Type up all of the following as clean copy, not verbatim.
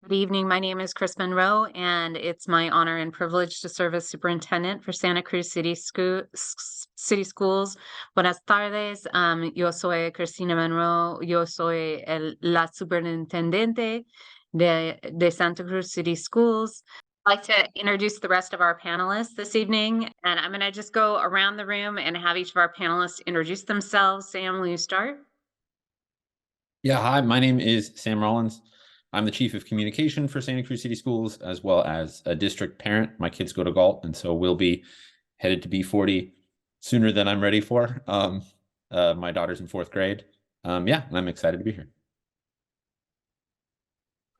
Good evening. My name is Chris Monroe, and it's my honor and privilege to serve as superintendent for Santa Cruz City Schools. Buenas tardes. Yo soy Cristina Monroe. Yo soy la superintendente de Santa Cruz City Schools. I'd like to introduce the rest of our panelists this evening, and I'm going to just go around the room and have each of our panelists introduce themselves. Sam, will you start? Yeah, hi, my name is Sam Rollins. I'm the Chief of Communication for Santa Cruz City Schools, as well as a district parent. My kids go to Galt, and so we'll be headed to B40 sooner than I'm ready for. My daughter's in fourth grade. Yeah, and I'm excited to be here.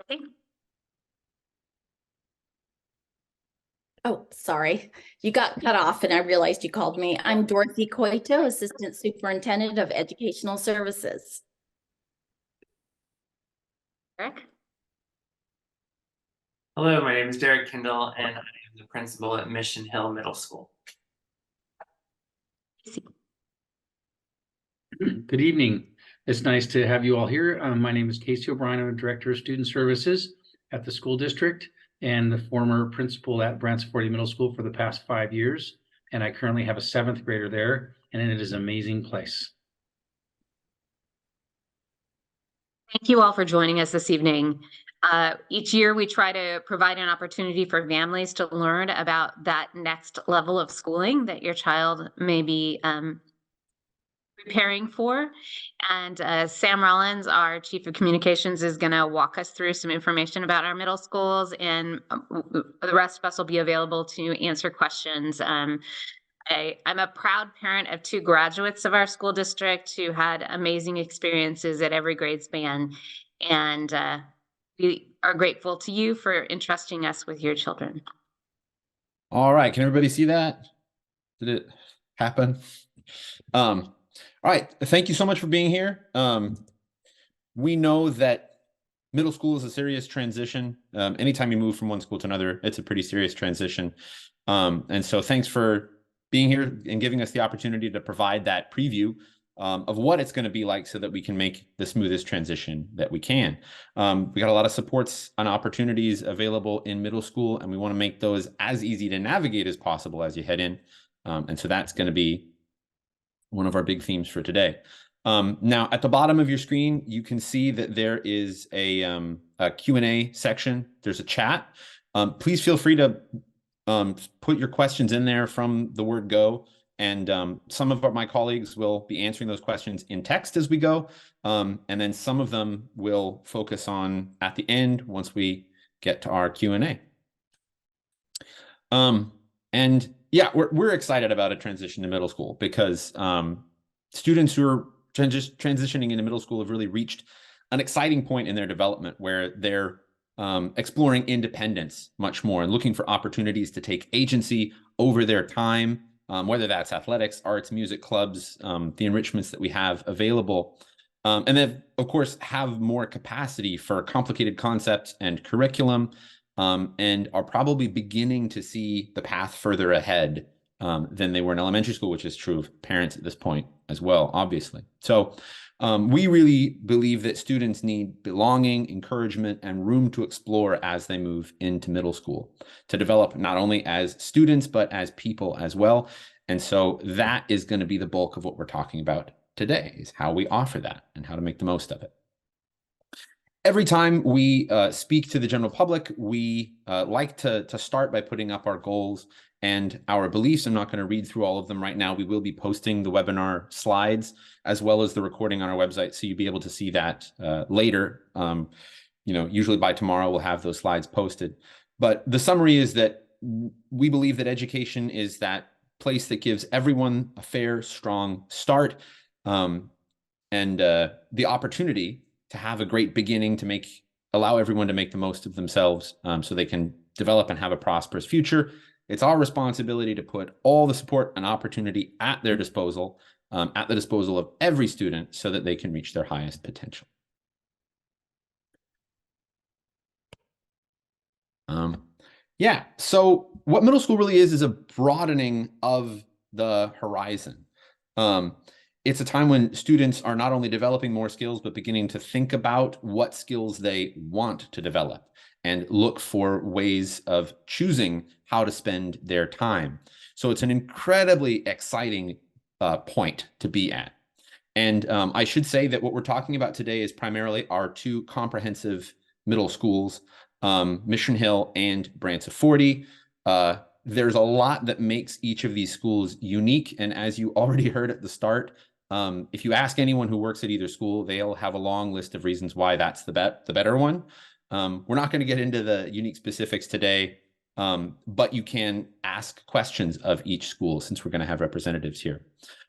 Okay. Oh, sorry. You got cut off and I realized you called me. I'm Dorothy Coito, Assistant Superintendent of Educational Services. Eric? Hello, my name is Derek Kindle, and I am the principal at Mission Hill Middle School. Good evening. It's nice to have you all here. My name is Casey O'Brien. I'm a Director of Student Services at the school district and the former principal at Branciforte Middle School for the past 5 years. And I currently have a 7th grader there, and it is an amazing place. Thank you all for joining us this evening. Each year we try to provide an opportunity for families to learn about that next level of schooling that your child may be preparing for. And Sam Rollins, our Chief of Communications, is going to walk us through some information about our middle schools, and the rest of us will be available to answer questions. I'm a proud parent of 2 graduates of our school district who had amazing experiences at every grade span. And we are grateful to you for entrusting us with your children. All right, can everybody see that? Did it happen? All right, thank you so much for being here. We know that middle school is a serious transition. Anytime you move from one school to another, it's a pretty serious transition. And so thanks for being here and giving us the opportunity to provide that preview of what it's going to be like so that we can make the smoothest transition that we can. We got a lot of supports and opportunities available in middle school, and we want to make those as easy to navigate as possible as you head in. And so that's going to be one of our big themes for today. Now, at the bottom of your screen, you can see that there is a Q&A section. There's a chat. Please feel free to put your questions in there from the word go. And some of my colleagues will be answering those questions in text as we go. And then some of them will focus on at the end once we get to our Q&A. And yeah, we're excited about a transition to middle school because students who are transitioning into middle school have really reached an exciting point in their development where they're exploring independence much more and looking for opportunities to take agency over their time, whether that's athletics, arts, music clubs, the enrichments that we have available. And then, of course, have more capacity for complicated concepts and curriculum, and are probably beginning to see the path further ahead than they were in elementary school, which is true of parents at this point as well, obviously. So we really believe that students need belonging, encouragement, and room to explore as they move into middle school to develop not only as students, but as people as well. And so that is going to be the bulk of what we're talking about today, is how we offer that and how to make the most of it. Every time we speak to the general public, we like to start by putting up our goals and our beliefs. I'm not going to read through all of them right now. We will be posting the webinar slides as well as the recording on our website, so you'll be able to see that later. Usually by tomorrow we'll have those slides posted. But the summary is that we believe that education is that place that gives everyone a fair, strong start, and the opportunity to have a great beginning to allow everyone to make the most of themselves, so they can develop and have a prosperous future. It's our responsibility to put all the support and opportunity at their disposal, at the disposal of every student, so that they can reach their highest potential. Yeah, so what middle school really is a broadening of the horizon. it's a time when students are not only developing more skills, but beginning to think about what skills they want to develop and look for ways of choosing how to spend their time. So it's an incredibly exciting point to be at. And I should say that what we're talking about today is primarily our two comprehensive middle schools, Mission Hill and Branciforte. There's a lot that makes each of these schools unique. And as you already heard at the start, if you ask anyone who works at either school, they'll have a long list of reasons why that's the better one. We're not going to get into the unique specifics today, but you can ask questions of each school since we're going to have representatives here.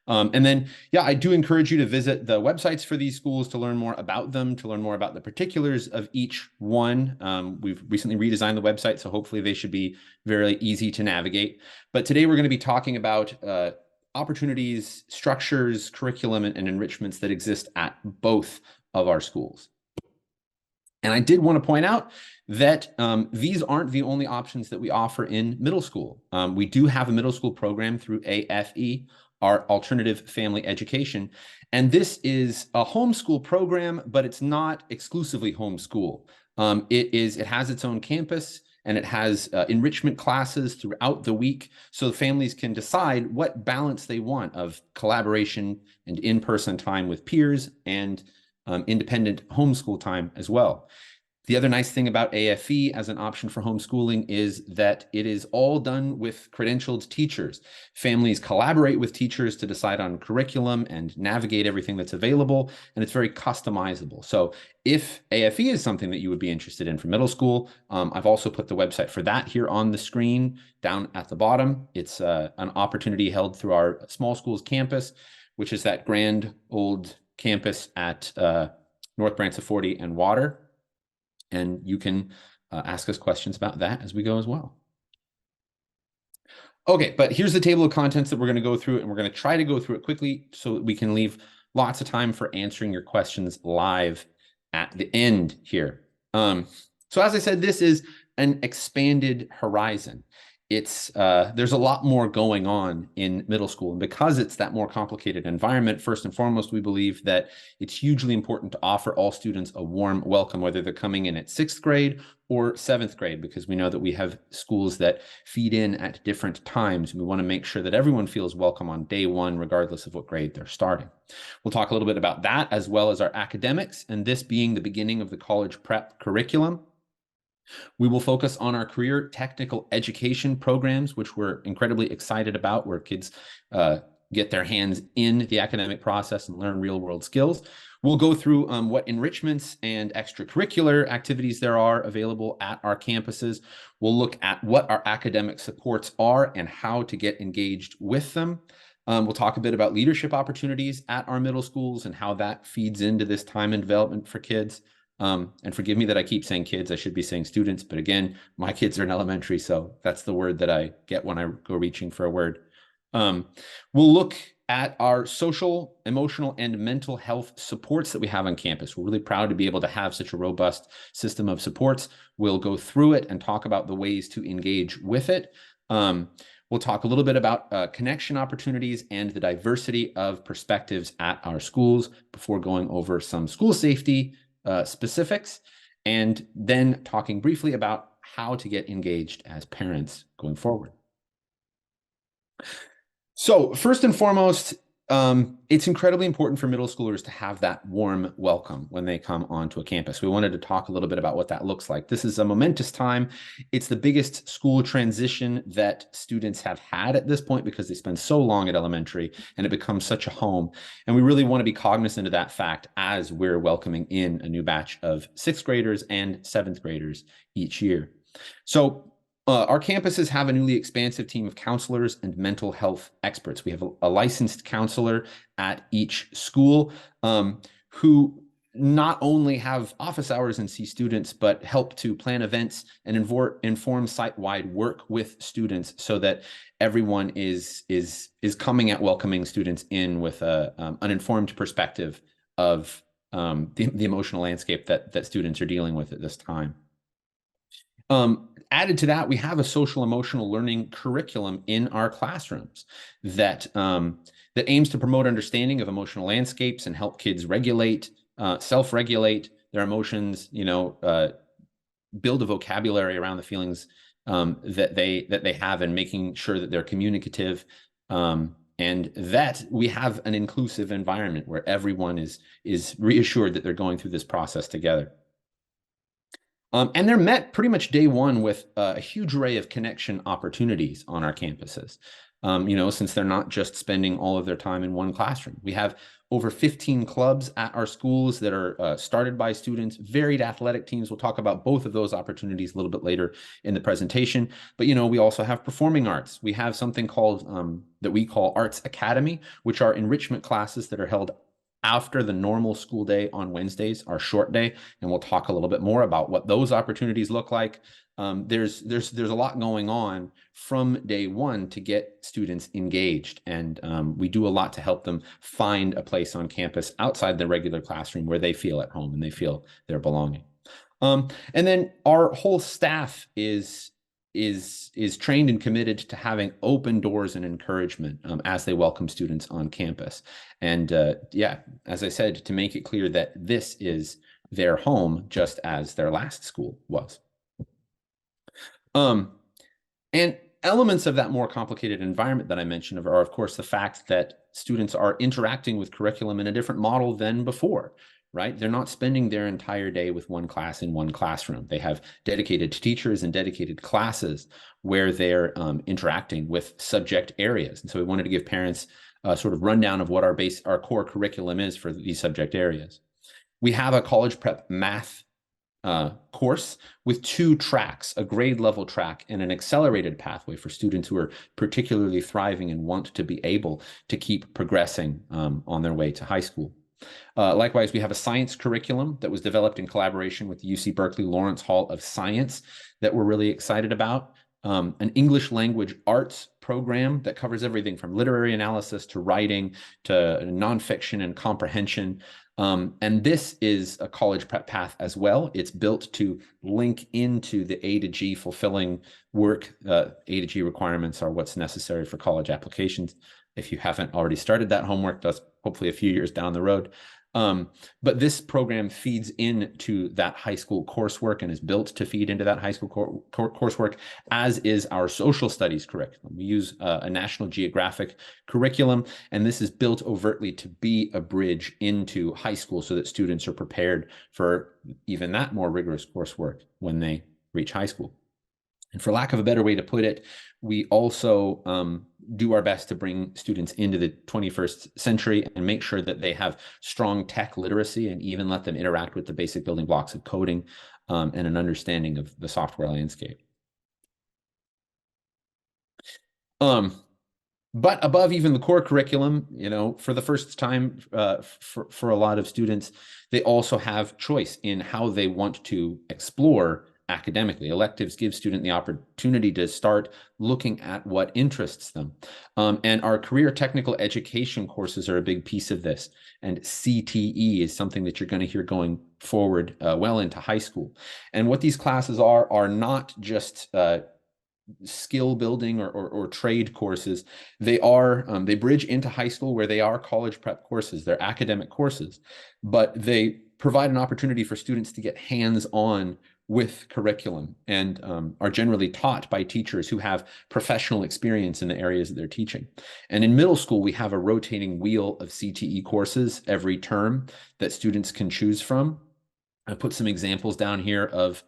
And then, yeah, I do encourage you to visit the websites for these schools to learn more about them, to learn more about the particulars of each one. We've recently redesigned the website, so hopefully they should be very easy to navigate. But today we're going to be talking about opportunities, structures, curriculum, and enrichments that exist at both of our schools. And I did want to point out that these aren't the only options that we offer in middle school. We do have a middle school program through AFE, our Alternative Family Education. And this is a homeschool program, but it's not exclusively homeschool. It has its own campus, and it has enrichment classes throughout the week, so families can decide what balance they want of collaboration and in-person time with peers and independent homeschool time as well. The other nice thing about AFE as an option for homeschooling is that it is all done with credentialed teachers. Families collaborate with teachers to decide on curriculum and navigate everything that's available, and it's very customizable. So if AFE is something that you would be interested in for middle school, I've also put the website for that here on the screen down at the bottom. It's an opportunity held through our small schools campus, which is that grand old campus at North Branciforte and Water. And you can ask us questions about that as we go as well. Okay, but here's the table of contents that we're going to go through, and we're going to try to go through it quickly so that we can leave lots of time for answering your questions live at the end here. So as I said, this is an expanded horizon. There's a lot more going on in middle school, and because it's that more complicated environment, first and foremost, we believe that it's hugely important to offer all students a warm welcome, whether they're coming in at 6th grade or 7th grade, because we know that we have schools that feed in at different times. We want to make sure that everyone feels welcome on day one, regardless of what grade they're starting. We'll talk a little bit about that, as well as our academics, and this being the beginning of the college prep curriculum. We will focus on our career technical education programs, which we're incredibly excited about, where kids get their hands in the academic process and learn real world skills. We'll go through what enrichments and extracurricular activities there are available at our campuses. We'll look at what our academic supports are and how to get engaged with them. We'll talk a bit about leadership opportunities at our middle schools and how that feeds into this time and development for kids. And forgive me that I keep saying kids, I should be saying students, but again, my kids are in elementary, so that's the word that I get when I go reaching for a word. We'll look at our social, emotional, and mental health supports that we have on campus. We're really proud to be able to have such a robust system of supports. We'll go through it and talk about the ways to engage with it. We'll talk a little bit about connection opportunities and the diversity of perspectives at our schools before going over some school safety specifics, and then talking briefly about how to get engaged as parents going forward. So first and foremost, it's incredibly important for middle schoolers to have that warm welcome when they come onto a campus. We wanted to talk a little bit about what that looks like. This is a momentous time. It's the biggest school transition that students have had at this point because they spend so long at elementary and it becomes such a home. And we really want to be cognizant of that fact as we're welcoming in a new batch of 6th graders and 7th graders each year. So our campuses have a newly expansive team of counselors and mental health experts. We have a licensed counselor at each school who not only have office hours and see students, but help to plan events and inform site-wide work with students so that everyone is coming at welcoming students in with an informed perspective of the emotional landscape that students are dealing with at this time. Added to that, we have a social emotional learning curriculum in our classrooms that that aims to promote understanding of emotional landscapes and help kids regulate, self-regulate their emotions, build a vocabulary around the feelings that they have, and making sure that they're communicative, and that we have an inclusive environment where everyone is reassured that they're going through this process together. And they're met pretty much day one with a huge array of connection opportunities on our campuses. Since they're not just spending all of their time in one classroom. We have over 15 clubs at our schools that are started by students, varied athletic teams. We'll talk about both of those opportunities a little bit later in the presentation. But, we also have performing arts. We have something called, that we call Arts Academy, which are enrichment classes that are held after the normal school day on Wednesdays, our short day. And we'll talk a little bit more about what those opportunities look like. There's a lot going on from day one to get students engaged, and we do a lot to help them find a place on campus outside the regular classroom where they feel at home and they feel they're belonging. And then our whole staff is trained and committed to having open doors and encouragement as they welcome students on campus. And as I said, to make it clear that this is their home just as their last school was. And elements of that more complicated environment that I mentioned are, of course, the fact that students are interacting with curriculum in a different model than before, right? They're not spending their entire day with one class in one classroom. They have dedicated teachers and dedicated classes where they're interacting with subject areas. And so we wanted to give parents a sort of rundown of what our core curriculum is for these subject areas. We have a college prep math course with 2 tracks, a grade level track and an accelerated pathway for students who are particularly thriving and want to be able to keep progressing on their way to high school. Likewise, we have a science curriculum that was developed in collaboration with the UC Berkeley Lawrence Hall of Science that we're really excited about. An English language arts program that covers everything from literary analysis to writing to nonfiction and comprehension. And this is a college prep path as well. It's built to link into the A to G fulfilling work. A to G requirements are what's necessary for college applications. If you haven't already started that homework, that's hopefully a few years down the road. But this program feeds into that high school coursework and is built to feed into that high school coursework, as is our social studies curriculum. We use a National Geographic curriculum, and this is built overtly to be a bridge into high school so that students are prepared for even that more rigorous coursework when they reach high school. And for lack of a better way to put it, we also do our best to bring students into the 21st century and make sure that they have strong tech literacy and even let them interact with the basic building blocks of coding and an understanding of the software landscape. But above even the core curriculum, for the first time for a lot of students, they also have choice in how they want to explore academically. Electives give students the opportunity to start looking at what interests them. And our career technical education courses are a big piece of this. And CTE is something that you're going to hear going forward well into high school. And what these classes are not just skill building or trade courses. They bridge into high school where they are college prep courses. They're academic courses, but they provide an opportunity for students to get hands-on with curriculum and are generally taught by teachers who have professional experience in the areas that they're teaching. And in middle school, we have a rotating wheel of CTE courses every term that students can choose from. I put some examples down here of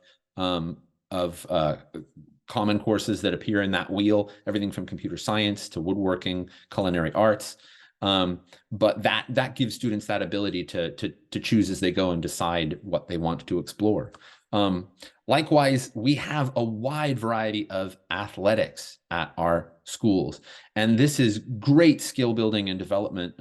common courses that appear in that wheel, everything from computer science to woodworking, culinary arts. But that gives students that ability to choose as they go and decide what they want to explore. Likewise, we have a wide variety of athletics at our schools, and this is great skill building and development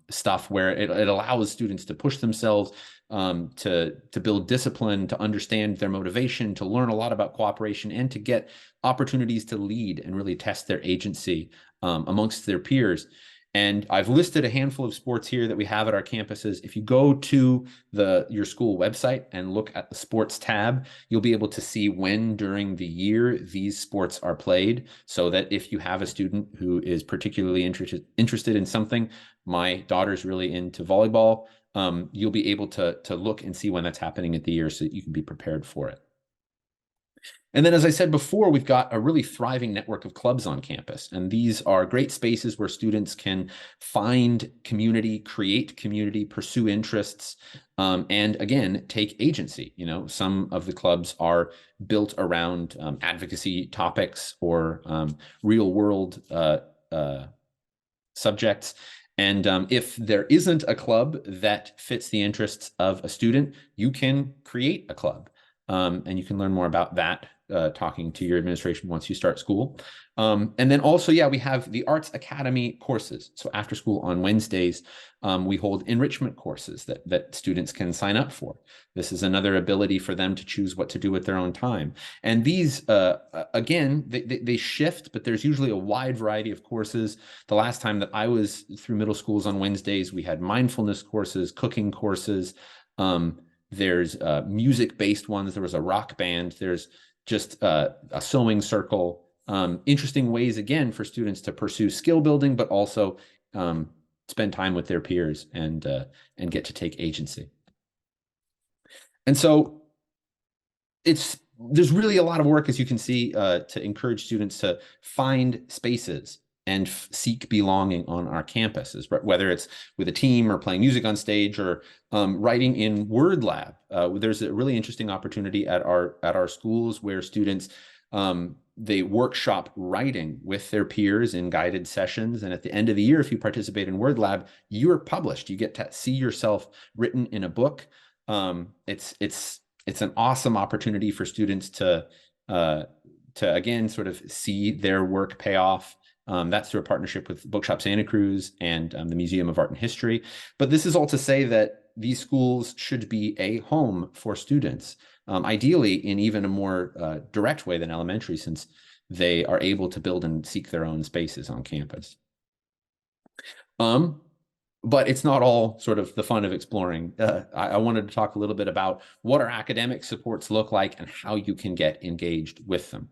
stuff where it allows students to push themselves, to build discipline, to understand their motivation, to learn a lot about cooperation, and to get opportunities to lead and really test their agency amongst their peers. And I've listed a handful of sports here that we have at our campuses. If you go to your school website and look at the sports tab, you'll be able to see when during the year these sports are played, so that if you have a student who is particularly interested in something, my daughter's really into volleyball, you'll be able to look and see when that's happening at the year so that you can be prepared for it. And then, as I said before, we've got a really thriving network of clubs on campus. And these are great spaces where students can find community, create community, pursue interests, and again, take agency. You know, some of the clubs are built around advocacy topics or real world subjects. And if there isn't a club that fits the interests of a student, you can create a club. And you can learn more about that talking to your administration once you start school. And then also, yeah, we have the Arts Academy courses. So after school on Wednesdays, we hold enrichment courses that students can sign up for. This is another ability for them to choose what to do with their own time. And these, again, they shift, but there's usually a wide variety of courses. The last time that I was through middle schools on Wednesdays, we had mindfulness courses, cooking courses, there's music-based ones. There was a rock band. There's just a sewing circle. Interesting ways, again, for students to pursue skill building, but also spend time with their peers and get to take agency. And so there's really a lot of work, as you can see, to encourage students to find spaces and seek belonging on our campuses, whether it's with a team or playing music on stage or writing in Word Lab. There's a really interesting opportunity at our schools where students, they workshop writing with their peers in guided sessions. And at the end of the year, if you participate in Word Lab, you're published. You get to see yourself written in a book. It's an awesome opportunity for students to again, sort of see their work pay off. That's through a partnership with Bookshop Santa Cruz and the Museum of Art and History. But this is all to say that these schools should be a home for students, ideally in even a more direct way than elementary, since they are able to build and seek their own spaces on campus. But it's not all sort of the fun of exploring. I wanted to talk a little bit about what our academic supports look like and how you can get engaged with them.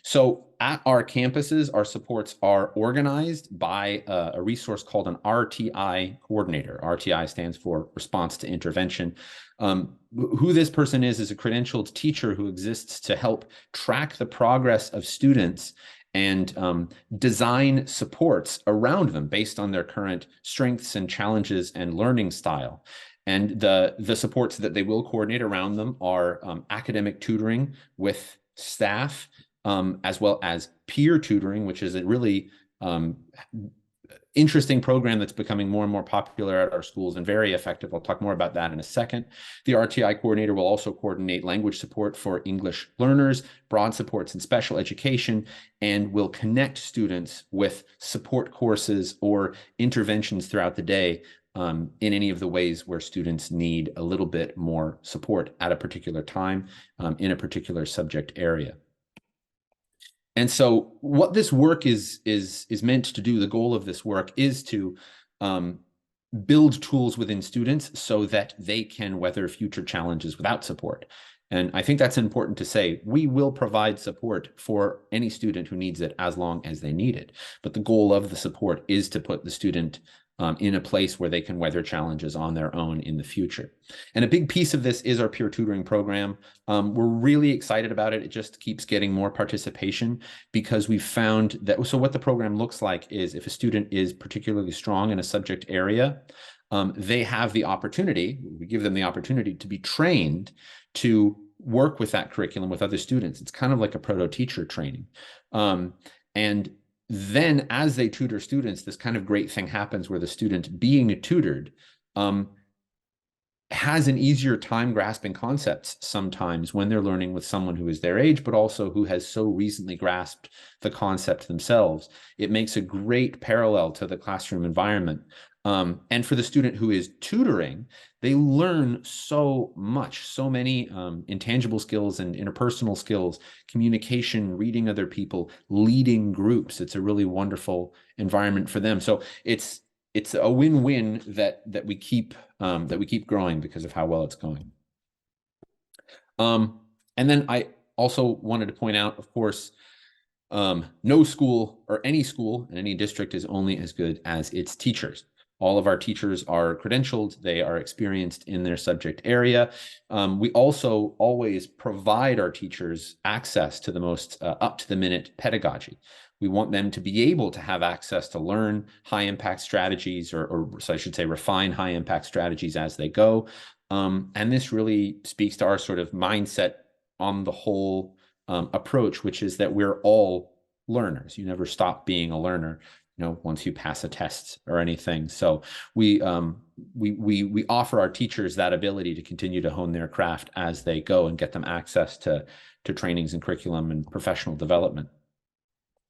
So at our campuses, our supports are organized by a resource called an RTI coordinator. RTI stands for Response to Intervention. Who this person is a credentialed teacher who exists to help track the progress of students and design supports around them based on their current strengths and challenges and learning style. And the supports that they will coordinate around them are academic tutoring with staff, as well as peer tutoring, which is a really interesting program that's becoming more and more popular at our schools and very effective. I'll talk more about that in a second. The RTI coordinator will also coordinate language support for English learners, broad supports in special education, and will connect students with support courses or interventions throughout the day in any of the ways where students need a little bit more support at a particular time in a particular subject area. And so what this work is meant to do, the goal of this work is to build tools within students so that they can weather future challenges without support. And I think that's important to say. We will provide support for any student who needs it as long as they need it. But the goal of the support is to put the student in a place where they can weather challenges on their own in the future. And a big piece of this is our peer tutoring program. We're really excited about it. It just keeps getting more participation because we've found that, so what the program looks like is if a student is particularly strong in a subject area, they have the opportunity, we give them the opportunity to be trained to work with that curriculum with other students. It's kind of like a proto-teacher training. And then as they tutor students, this kind of great thing happens where the student being tutored has an easier time grasping concepts sometimes when they're learning with someone who is their age, but also who has so recently grasped the concept themselves. It makes a great parallel to the classroom environment. And for the student who is tutoring, they learn so much, so many intangible skills and interpersonal skills, communication, reading other people, leading groups. It's a really wonderful environment for them. So it's a win-win that we keep growing because of how well it's going. And then I also wanted to point out, of course, no school or any school in any district is only as good as its teachers. All of our teachers are credentialed. They are experienced in their subject area. We also always provide our teachers access to the most up-to-the-minute pedagogy. We want them to be able to have access to learn high-impact strategies, or so I should say refine high-impact strategies as they go. And this really speaks to our sort of mindset on the whole approach, which is that we're all learners. You never stop being a learner, once you pass a test or anything. So we offer our teachers that ability to continue to hone their craft as they go and get them access to trainings and curriculum and professional development.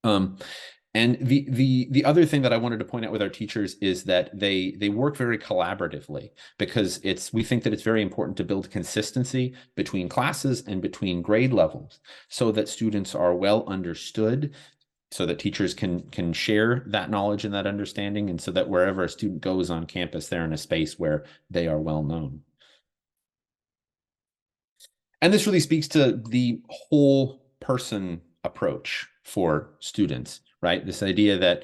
And the other thing that I wanted to point out with our teachers is that they work very collaboratively, because we think that it's very important to build consistency between classes and between grade levels so that students are well understood, so that teachers can share that knowledge and that understanding, and so that wherever a student goes on campus, they're in a space where they are well known. And this really speaks to the whole person approach for students, right? This idea that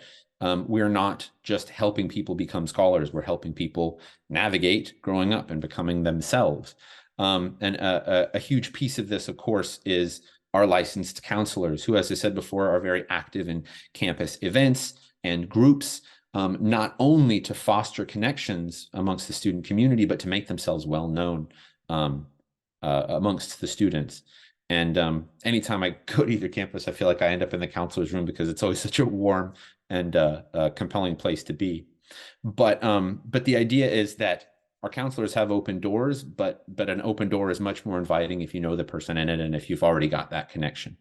we're not just helping people become scholars, we're helping people navigate growing up and becoming themselves. And a huge piece of this, of course, is our licensed counselors, who, as I said before, are very active in campus events and groups, not only to foster connections amongst the student community, but to make themselves well known amongst the students. And anytime I go to either campus, I feel like I end up in the counselor's room, because it's always such a warm and compelling place to be. But the idea is that our counselors have open doors, but an open door is much more inviting if you know the person in it and if you've already got that connection.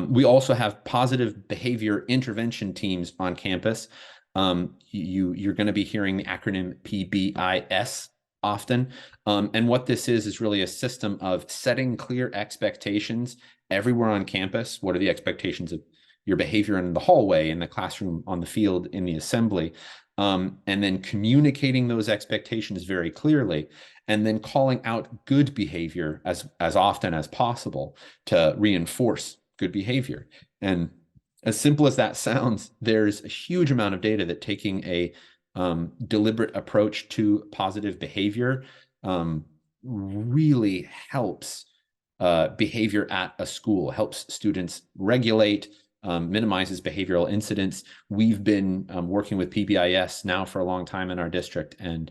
We also have positive behavior intervention teams on campus. You're going to be hearing the acronym PBIS often. And what this is really a system of setting clear expectations everywhere on campus. What are the expectations of your behavior in the hallway, in the classroom, on the field, in the assembly? And then communicating those expectations very clearly, and then calling out good behavior as often as possible to reinforce good behavior. And as simple as that sounds, there's a huge amount of data that taking a deliberate approach to positive behavior really helps behavior at a school, helps students regulate, minimizes behavioral incidents. We've been working with PBIS now for a long time in our district, and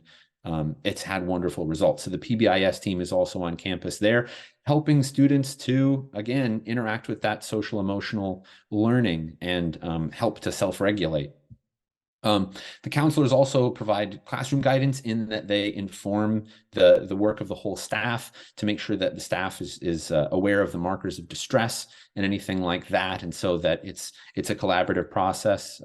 it's had wonderful results. So the PBIS team is also on campus there, helping students to, again, interact with that social emotional learning and help to self-regulate. The counselors also provide classroom guidance, in that they inform the work of the whole staff to make sure that the staff is aware of the markers of distress and anything like that, and so that it's a collaborative process,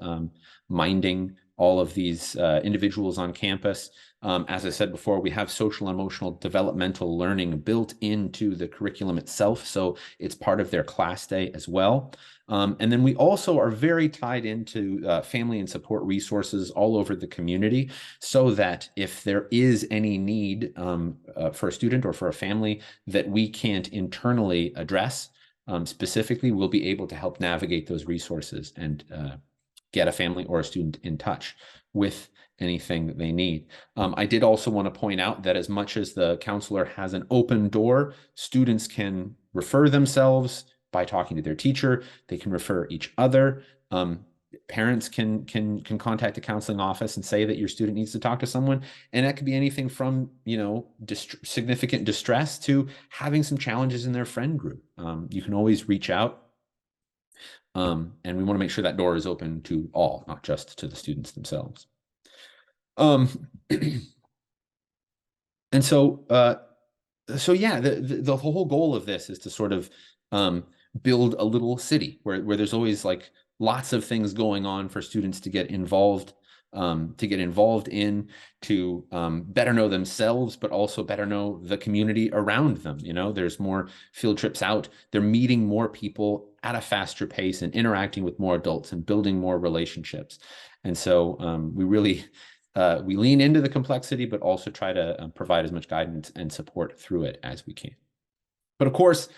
minding all of these individuals on campus. As I said before, we have social and emotional developmental learning built into the curriculum itself, so it's part of their class day as well. And then we also are very tied into family and support resources all over the community, so that if there is any need for a student or for a family that we can't internally address specifically, we'll be able to help navigate those resources and get a family or a student in touch with anything that they need. I did also want to point out that as much as the counselor has an open door, students can refer themselves by talking to their teacher. They can refer each other. Parents can contact the counseling office and say that your student needs to talk to someone, and that could be anything from significant distress to having some challenges in their friend group. You can always reach out, and we want to make sure that door is open to all, not just to the students themselves. And so yeah, the whole goal of this is to sort of build a little city where there's always like lots of things going on for students to get involved to get involved in, to better know themselves, but also better know the community around them. You know, there's more field trips out. They're meeting more people at a faster pace and interacting with more adults and building more relationships. And so we really we lean into the complexity, but also try to provide as much guidance and support through it as we can. But of course,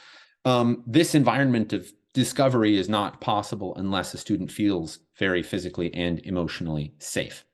this environment of discovery is not possible unless a student feels very physically and emotionally safe.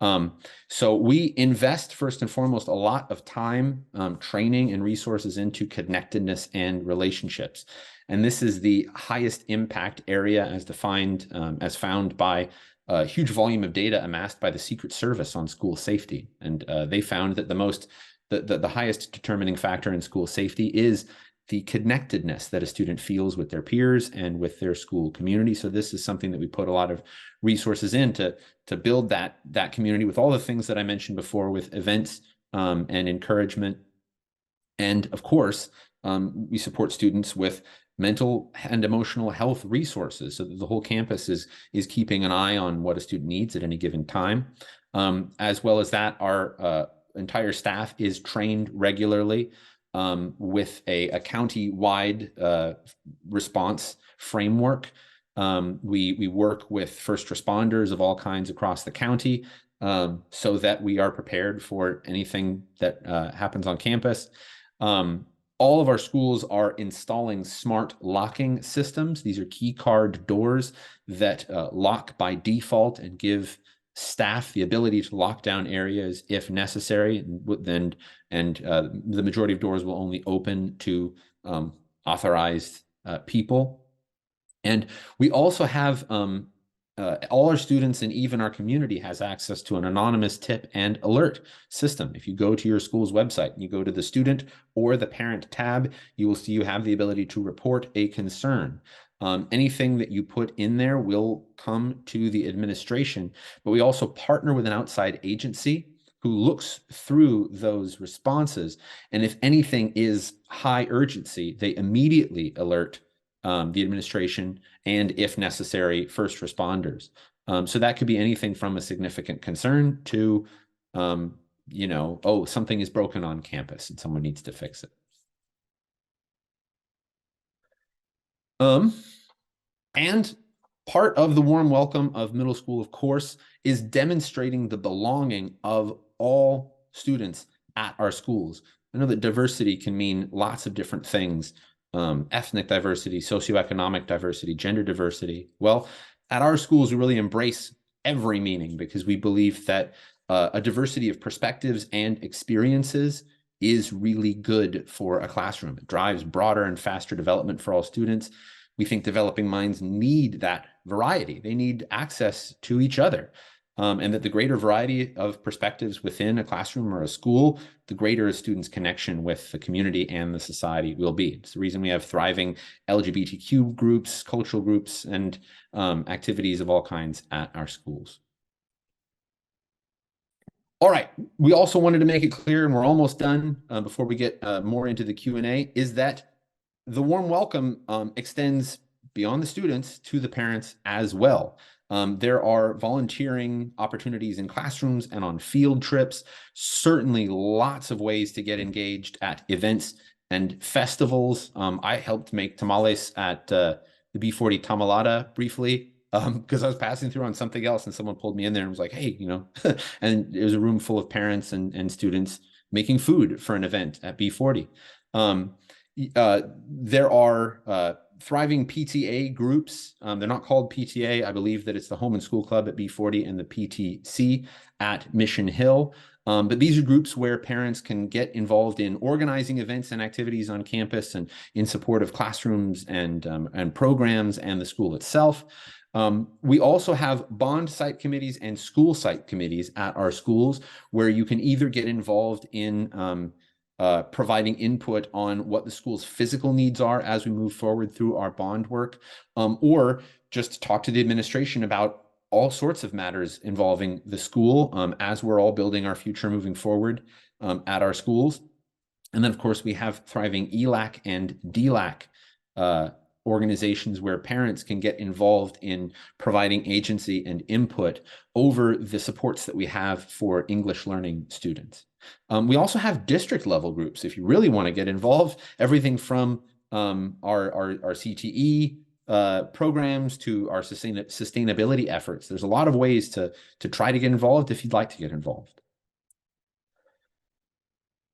So we invest first and foremost a lot of time, training and resources into connectedness and relationships. And this is the highest impact area as defined, as found by a huge volume of data amassed by the Secret Service on school safety. And they found that the highest determining factor in school safety is the connectedness that a student feels with their peers and with their school community. So this is something that we put a lot of resources in to build that community with all the things that I mentioned before, with events and encouragement. And of course, we support students with mental and emotional health resources so that the whole campus is keeping an eye on what a student needs at any given time. As well as that, our entire staff is trained regularly with a county-wide response framework. We work with first responders of all kinds across the county so that we are prepared for anything that happens on campus. All of our schools are installing smart locking systems. These are key card doors that lock by default and give staff the ability to lock down areas if necessary. And the majority of doors will only open to authorized people. And we also have all our students and even our community has access to an anonymous tip and alert system. If you go to your school's website and you go to the student or the parent tab, you will see you have the ability to report a concern. Anything that you put in there will come to the administration, but we also partner with an outside agency who looks through those responses. And if anything is high urgency, they immediately alert the administration and, if necessary, first responders. So that could be anything from a significant concern to, you know, oh, something is broken on campus and someone needs to fix it. And part of the warm welcome of middle school, of course, is demonstrating the belonging of all students at our schools. I know that diversity can mean lots of different things. Ethnic diversity, socioeconomic diversity, gender diversity. Well, at our schools, we really embrace every meaning because we believe that a diversity of perspectives and experiences is really good for a classroom. It drives broader and faster development for all students. We think developing minds need that variety. They need access to each other. And that the greater variety of perspectives within a classroom or a school, the greater a student's connection with the community and the society will be. It's the reason we have thriving LGBTQ groups, cultural groups, and activities of all kinds at our schools. All right, we also wanted to make it clear, and we're almost done before we get more into the Q&A, is that the warm welcome extends beyond the students to the parents as well. There are volunteering opportunities in classrooms and on field trips. Certainly lots of ways to get engaged at events and festivals. I helped make tamales at the B40 Tamalada briefly because I was passing through on something else and someone pulled me in there and was like, hey, you know, and it was a room full of parents and students making food for an event at B40. There are thriving PTA groups. They're not called PTA. I believe that it's the Home and School Club at B40 and the PTC at Mission Hill. But these are groups where parents can get involved in organizing events and activities on campus and in support of classrooms and programs and the school itself. We also have bond site committees and school site committees at our schools where you can either get involved in providing input on what the school's physical needs are as we move forward through our bond work, or just talk to the administration about all sorts of matters involving the school as we're all building our future moving forward at our schools. And then, of course, we have thriving ELAC and DLAC organizations where parents can get involved in providing agency and input over the supports that we have for English learning students. We also have district level groups if you really want to get involved, everything from our CTE programs to our sustainability efforts. There's a lot of ways to try to get involved if you'd like to get involved.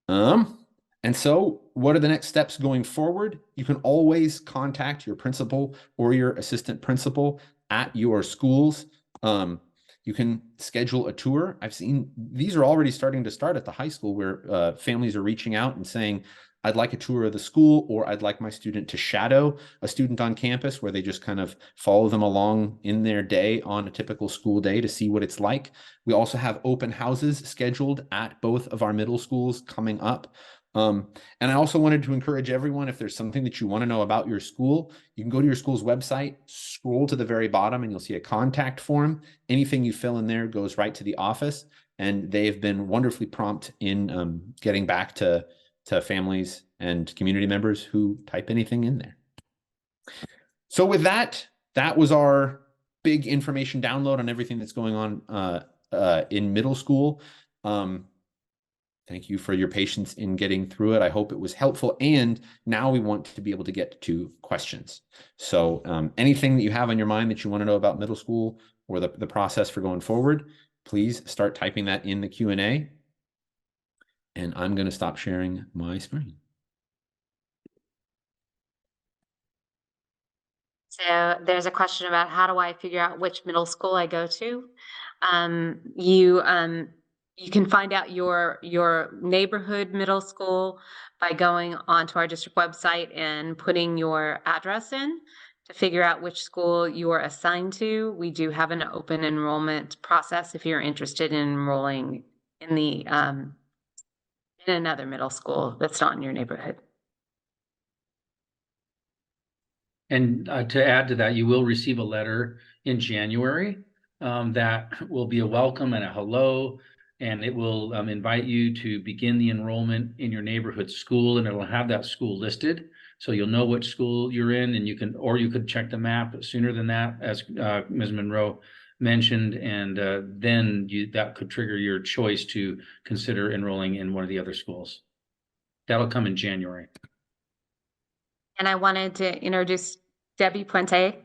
And so what are the next steps going forward? You can always contact your principal or your assistant principal at your schools. You can schedule a tour. I've seen these are already starting to start at the high school where families are reaching out and saying, I'd like a tour of the school, or I'd like my student to shadow a student on campus, where they just kind of follow them along in their day on a typical school day to see what it's like. We also have open houses scheduled at both of our middle schools coming up. And I also wanted to encourage everyone, if there's something that you want to know about your school, you can go to your school's website, scroll to the very bottom, and you'll see a contact form. Anything you fill in there goes right to the office, and they've been wonderfully prompt in getting back to families and community members who type anything in there. So with that, that was our big information download on everything that's going on in middle school. Thank you for your patience in getting through it. I hope it was helpful. And now we want to be able to get to questions. So anything that you have on your mind that you want to know about middle school or the process for going forward, please start typing that in the Q&A. And I'm going to stop sharing my screen. So there's a question about how do I figure out which middle school I go to? You can find out your neighborhood middle school by going onto our district website and putting your address in to figure out which school you are assigned to. We do have an open enrollment process if you're interested in enrolling in the in another middle school that's not in your neighborhood. And to add to that, you will receive a letter in January that will be a welcome and a hello, and it will invite you to begin the enrollment in your neighborhood school, and it'll have that school listed. So you'll know which school you're in, and you could check the map sooner than that, as Ms. Monroe mentioned, and then that could trigger your choice to consider enrolling in one of the other schools. That'll come in January. And I wanted to introduce Debbie Puente,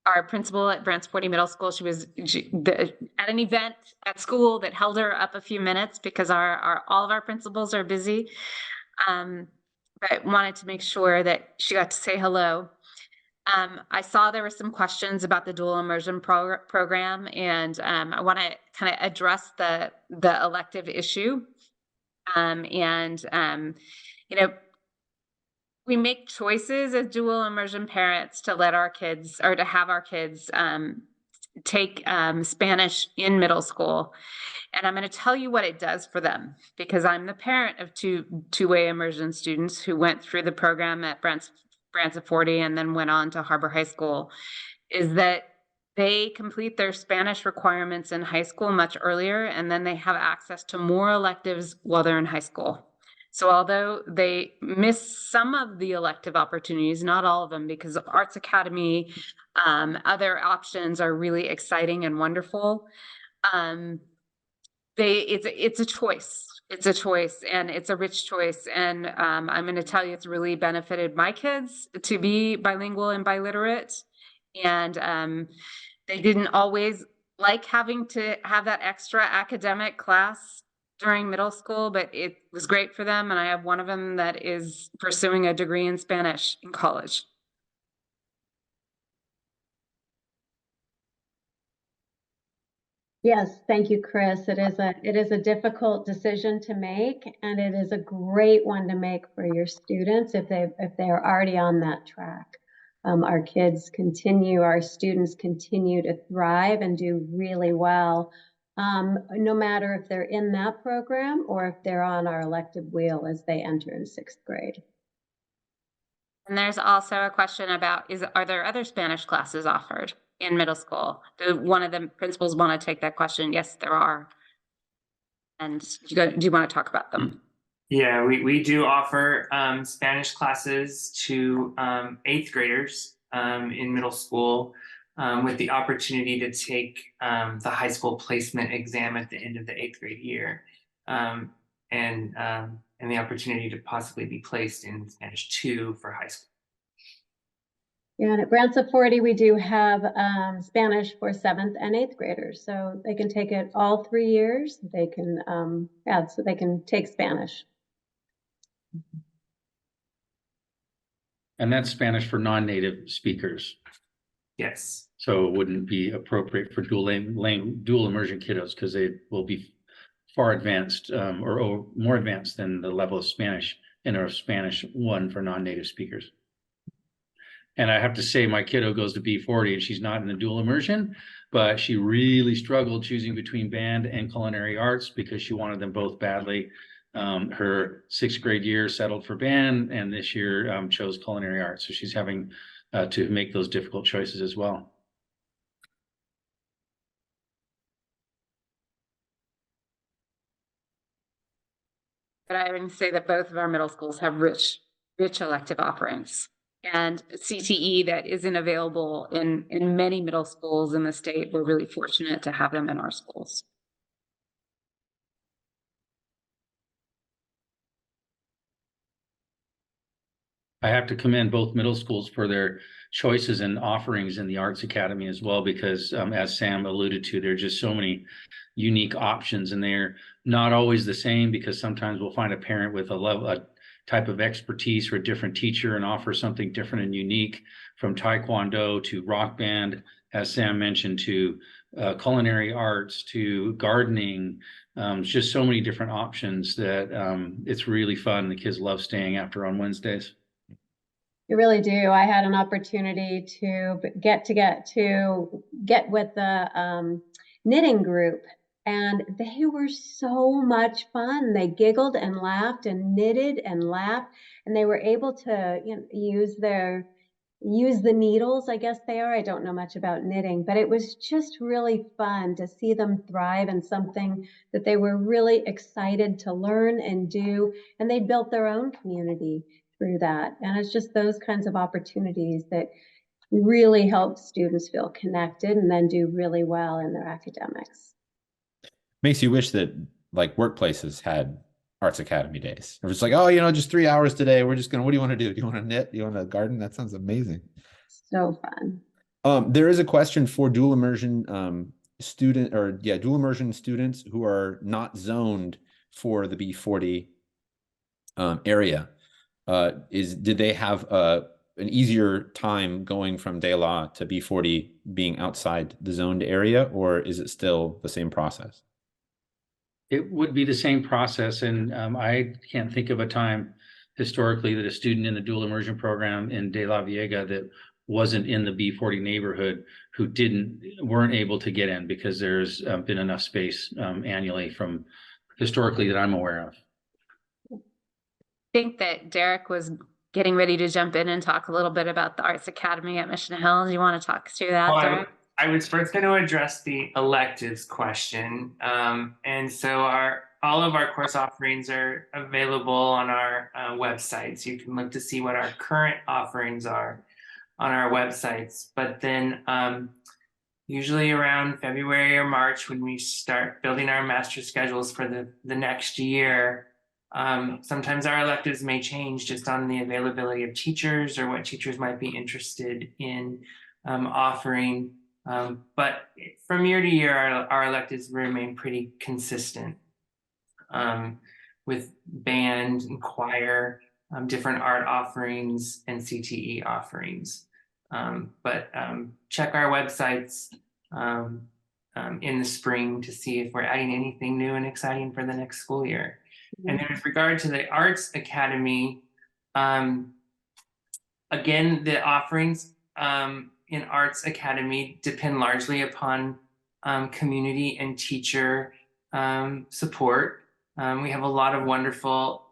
our principal at Branciforte Middle School. She was at an event at school that held her up a few minutes because all of our principals are busy. But wanted to make sure that she got to say hello. I saw there were some questions about the dual immersion program, and I want to kind of address the elective issue. You know, we make choices as dual immersion parents to let our kids, or to have our kids take Spanish in middle school. And I'm going to tell you what it does for them, because I'm the parent of two-way immersion students who went through the program at Branciforte and then went on to Harbor High School, is that they complete their Spanish requirements in high school much earlier, and then they have access to more electives while they're in high school. So although they miss some of the elective opportunities, not all of them, because of Arts Academy, other options are really exciting and wonderful. It's a choice. It's a choice, and it's a rich choice. And I'm going to tell you, it's really benefited my kids to be bilingual and biliterate. And they didn't always like having to have that extra academic class during middle school, but it was great for them. And I have one of them that is pursuing a degree in Spanish in college. Yes, thank you, Chris. It is a difficult decision to make, and it is a great one to make for your students if they're already on that track. Our students continue to thrive and do really well, no matter if they're in that program or if they're on our elective wheel as they enter in 6th grade. And there's also a question about, are there other Spanish classes offered in middle school? One of the principals want to take that question. Yes, there are. And do you want to talk about them? Yeah, we do offer Spanish classes to 8th graders in middle school with the opportunity to take the high school placement exam at the end of the 8th grade year, and the opportunity to possibly be placed in Spanish 2 for high school. Yeah, and at Branciforte, we do have Spanish for 7th and 8th graders. So they can take it all 3 years. They can, so they can take Spanish. And that's Spanish for non-native speakers. Yes. So it wouldn't be appropriate for dual immersion kiddos because they will be far advanced or more advanced than the level of Spanish in our Spanish 1 for non-native speakers. And I have to say, my kiddo goes to B40 and she's not in the dual immersion, but she really struggled choosing between band and culinary arts because she wanted them both badly. Her 6th grade year settled for band, and this year chose culinary arts. So she's having to make those difficult choices as well. But I would say that both of our middle schools have rich elective offerings. And CTE that isn't available in many middle schools in the state. We're really fortunate to have them in our schools. I have to commend both middle schools for their choices and offerings in the Arts Academy as well, because as Sam alluded to, there are just so many unique options, and they're not always the same, because sometimes we'll find a parent with a type of expertise or a different teacher and offer something different and unique, from Taekwondo to rock band, as Sam mentioned, to culinary arts to gardening. Just so many different options that it's really fun. The kids love staying after on Wednesdays. You really do. I had an opportunity to get with the knitting group, and they were so much fun. They giggled and laughed and knitted and laughed, and they were able to use the needles, I guess they are. I don't know much about knitting, but it was just really fun to see them thrive in something that they were really excited to learn and do, and they built their own community through that. And it's just those kinds of opportunities that really help students feel connected and then do really well in their academics. Makes you wish that like workplaces had Arts Academy days. Or it's like, oh, just 3 hours today. We're just what do you want to do? Do you want to knit? Do you want to garden? That sounds amazing. So fun. There is a question for dual immersion dual immersion students who are not zoned for the B40 area. Did they have an easier time going from De La to B40 being outside the zoned area, or is it still the same process? It would be the same process, and I can't think of a time historically that a student in the dual immersion program in De La Viega that wasn't in the B40 neighborhood who weren't able to get in, because there's been enough space annually from historically that I'm aware of. I think that Derek was getting ready to jump in and talk a little bit about the Arts Academy at Mission Hill. Do you want to talk through that, Derek? I was first going to address the electives question. And so all of our course offerings are available on our websites. You can look to see what our current offerings are on our websites. But then usually around February or March, when we start building our master schedules for the next year, sometimes our electives may change just on the availability of teachers or what teachers might be interested in offering. But from year to year, our electives remain pretty consistent with band and choir, different art offerings, and CTE offerings. But check our websites in the spring to see if we're adding anything new and exciting for the next school year. And then with regard to the Arts Academy, again, the offerings in Arts Academy depend largely upon community and teacher support. We have a lot of wonderful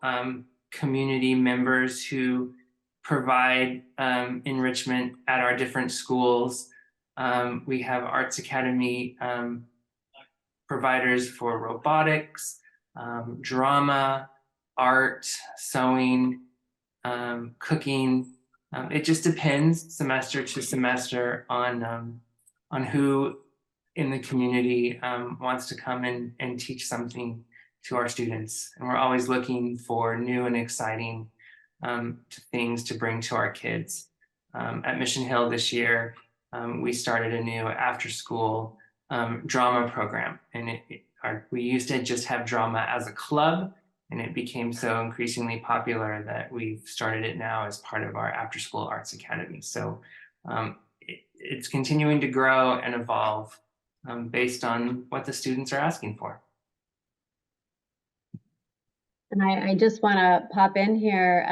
community members who provide enrichment at our different schools. We have Arts Academy providers for robotics, drama, art, sewing, cooking. It just depends semester to semester on who in the community wants to come and teach something to our students. And we're always looking for new and exciting things to bring to our kids. At Mission Hill this year, we started a new after-school drama program, and we used to just have drama as a club, and it became so increasingly popular that we've started it now as part of our after-school arts academy. So it's continuing to grow and evolve based on what the students are asking for. And I just want to pop in here.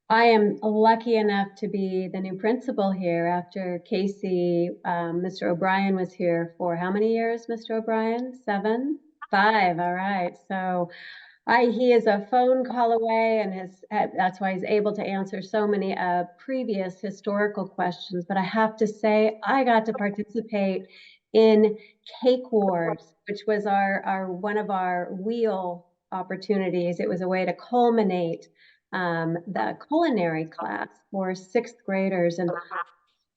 I am lucky enough to be the new principal here after Casey. Mr. O'Brien was here for how many years, Mr. O'Brien? 7? 5. All right. So he is a phone call away, and that's why he's able to answer so many previous historical questions. But I have to say, I got to participate in Cake Wars, which was one of our wheel opportunities. It was a way to culminate the culinary class for 6th graders, and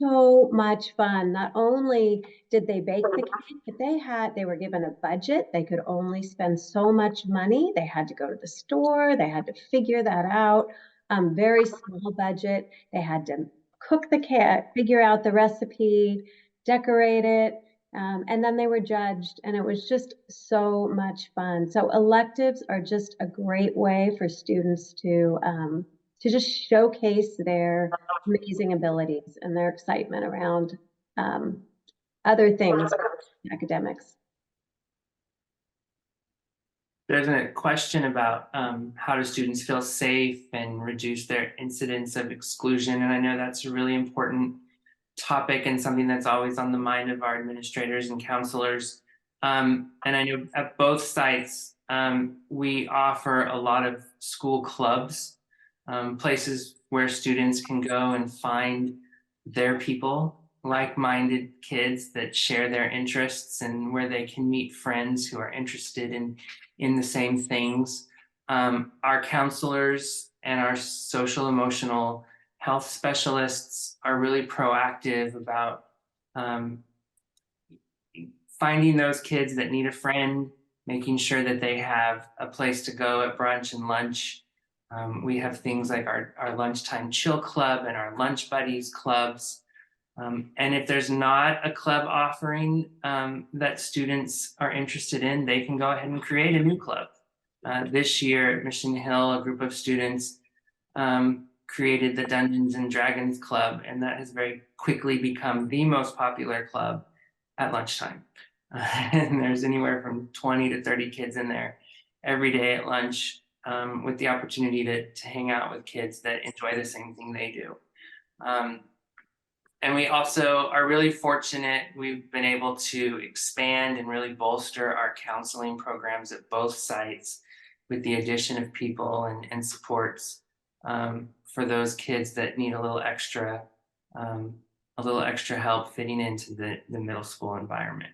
so much fun. Not only did they bake the cake, but they were given a budget. They could only spend so much money. They had to go to the store. They had to figure that out. Very small budget. They had to cook the cake, figure out the recipe, decorate it, and then they were judged, and it was just so much fun. So electives are just a great way for students to just showcase their amazing abilities and their excitement around other things, academics. There's a question about how do students feel safe and reduce their incidence of exclusion. And I know that's a really important topic and something that's always on the mind of our administrators and counselors. And I know at both sites, we offer a lot of school clubs, places where students can go and find their people, like-minded kids that share their interests, and where they can meet friends who are interested in the same things. Our counselors and our social emotional health specialists are really proactive about finding those kids that need a friend, making sure that they have a place to go at brunch and lunch. We have things like our lunchtime chill club and our lunch buddies clubs. And if there's not a club offering that students are interested in, they can go ahead and create a new club. This year at Mission Hill, a group of students created the Dungeons and Dragons Club, and that has very quickly become the most popular club at lunchtime. And there's anywhere from 20 to 30 kids in there every day at lunch, with the opportunity to hang out with kids that enjoy the same thing they do. And we also are really fortunate. We've been able to expand and really bolster our counseling programs at both sites with the addition of people and supports for those kids that need a little extra help fitting into the middle school environment.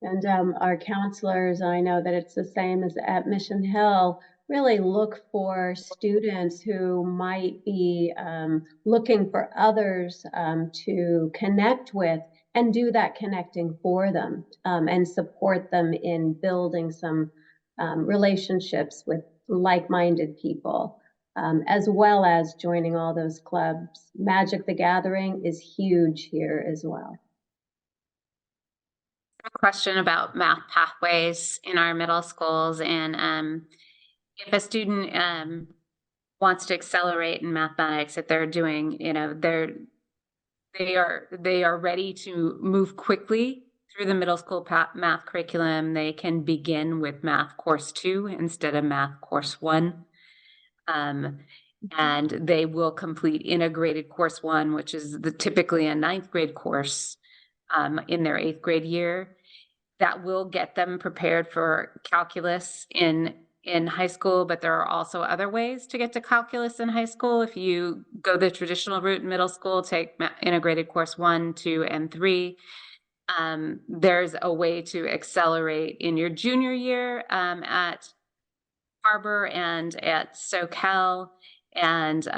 And our counselors, I know that it's the same as at Mission Hill, really look for students who might be looking for others to connect with, and do that connecting for them, and support them in building some relationships with like-minded people, as well as joining all those clubs. Magic the Gathering is huge here as well. A question about math pathways in our middle schools, and if a student wants to accelerate in mathematics, if they're doing, they are ready to move quickly through the middle school math curriculum, they can begin with math course 2 instead of math course 1. And they will complete integrated course 1, which is typically a 9th grade course in their 8th grade year. That will get them prepared for calculus in high school, but there are also other ways to get to calculus in high school. If you go the traditional route in middle school, take integrated course 1, 2, and 3. There's a way to accelerate in your junior year at Harbor and at SoCal, and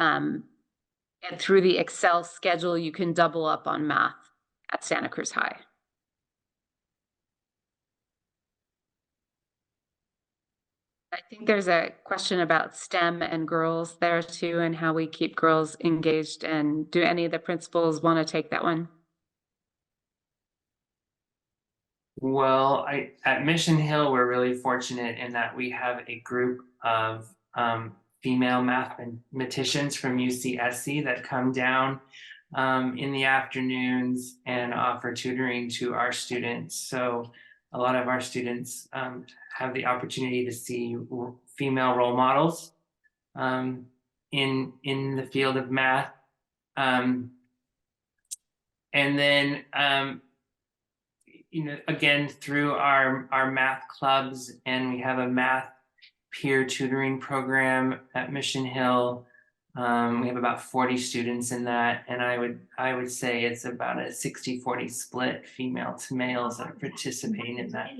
through the Excel schedule, you can double up on math at Santa Cruz High. I think there's a question about STEM and girls there too, and how we keep girls engaged. And do any of the principals want to take that one? Well, at Mission Hill, we're really fortunate in that we have a group of female mathematicians from UCSC that come down in the afternoons and offer tutoring to our students. So a lot of our students have the opportunity to see female role models in the field of math. And then again, through our math clubs, and we have a math peer tutoring program at Mission Hill. We have about 40 students in that, and I would say it's about a 60-40 split female to males that are participating in that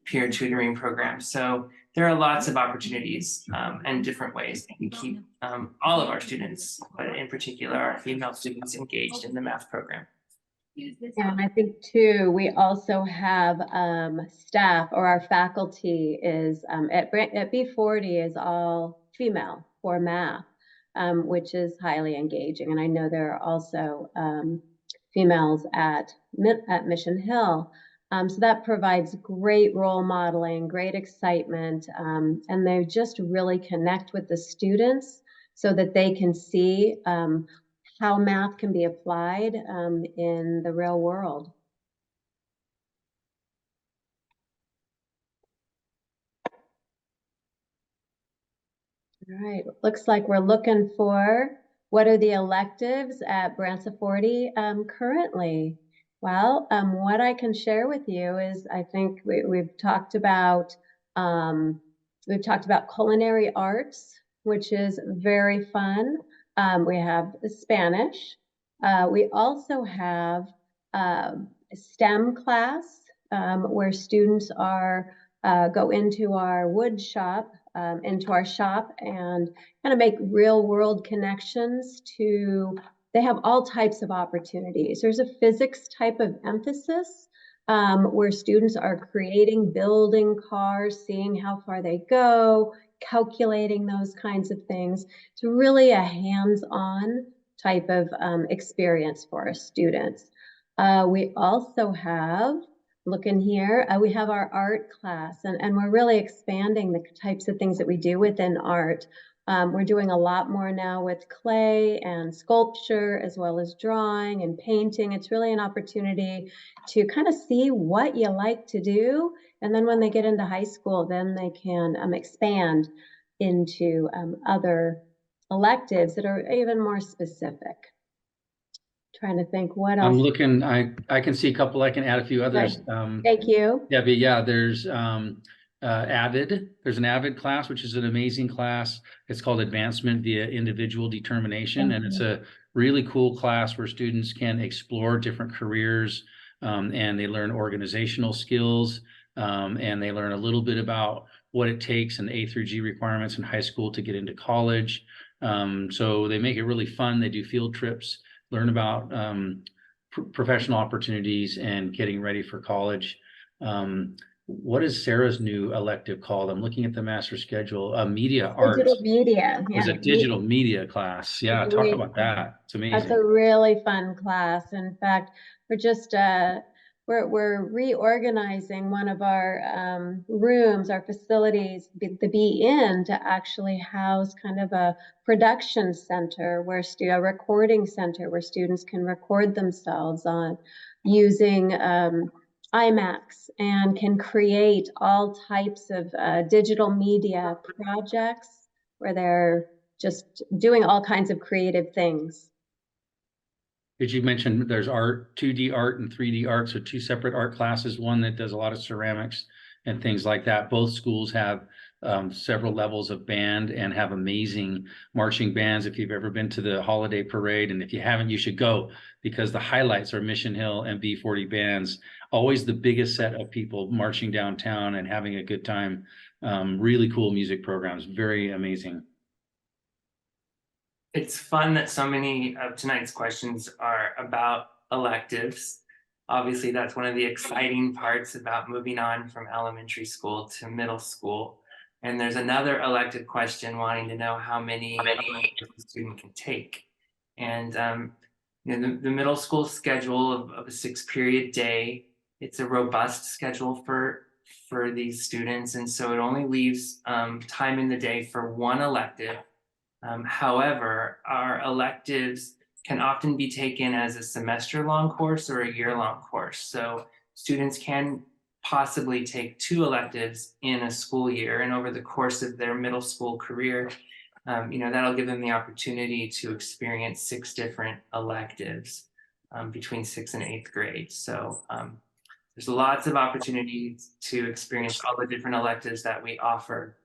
peer tutoring program. So there are lots of opportunities and different ways that we keep all of our students, but in particular our female students, engaged in the math program. And I think too, we also have staff, or our faculty is at B40 is all female for math, which is highly engaging. And I know there are also females at Mission Hill. So that provides great role modeling, great excitement, and they just really connect with the students so that they can see how math can be applied in the real world. All right, looks like we're looking for what are the electives at Branciforte currently. Well, what I can share with you is I think we've talked about culinary arts, which is very fun. We have Spanish. We also have a STEM class where students go into our wood shop, into our shop, and kind of make real world connections they have all types of opportunities. There's a physics type of emphasis where students are building cars, seeing how far they go, calculating those kinds of things. It's really a hands-on type of experience for our students. We also have, looking here, we have our art class, and we're really expanding the types of things that we do within art. We're doing a lot more now with clay and sculpture, as well as drawing and painting. It's really an opportunity to kind of see what you like to do. And then when they get into high school, then they can expand into other electives that are even more specific. Trying to think what else. I'm looking, I can see a couple, I can add a few others. Right. Thank you. Debbie, yeah, there's AVID. There's an AVID class, which is an amazing class. It's called Advancement via Individual Determination. And it's a really cool class where students can explore different careers and they learn organizational skills and they learn a little bit about what it takes and A through G requirements in high school to get into college. So they make it really fun. They do field trips, learn about professional opportunities and getting ready for college. What is Sarah's new elective called? I'm looking at the master schedule. Media arts. Digital media. It's a digital media class. Yeah, talk about that. It's amazing. That's a really fun class. In fact, we're just we're reorganizing one of our rooms, our facilities, the B-In, to actually house kind of a production center a recording center where students can record themselves on using IMAX and can create all types of digital media projects where they're just doing all kinds of creative things. Did you mention there's art, 2D art and 3D art, so two separate art classes, one that does a lot of ceramics and things like that. Both schools have several levels of band and have amazing marching bands. If you've ever been to the holiday parade, and if you haven't, you should go, because the highlights are Mission Hill and B40 bands, always the biggest set of people marching downtown and having a good time. really cool music programs, very amazing. It's fun that so many of tonight's questions are about electives. Obviously, that's one of the exciting parts about moving on from elementary school to middle school. And there's another elective question wanting to know how many a student can take. And the middle school schedule of a 6-period day, it's a robust schedule for these students. And so it only leaves time in the day for one elective. However, our electives can often be taken as a semester-long course or a year-long course. So students can possibly take 2 electives in a school year, and over the course of their middle school career, that'll give them the opportunity to experience 6 different electives between 6th and 8th grade. So there's lots of opportunities to experience all the different electives that we offer.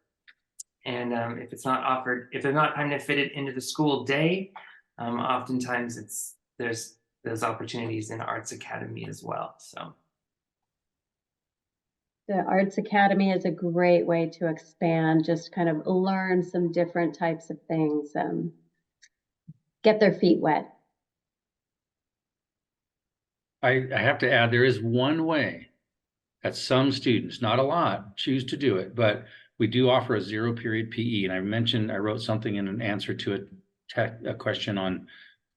And if it's not offered, if there's not time to fit it into the school day, oftentimes there's those opportunities in Arts Academy as well. So the Arts Academy is a great way to expand, just kind of learn some different types of things, get their feet wet. I have to add, there is one way that some students, not a lot, choose to do it, but we do offer a 0-period PE. And I wrote something in an answer to a question on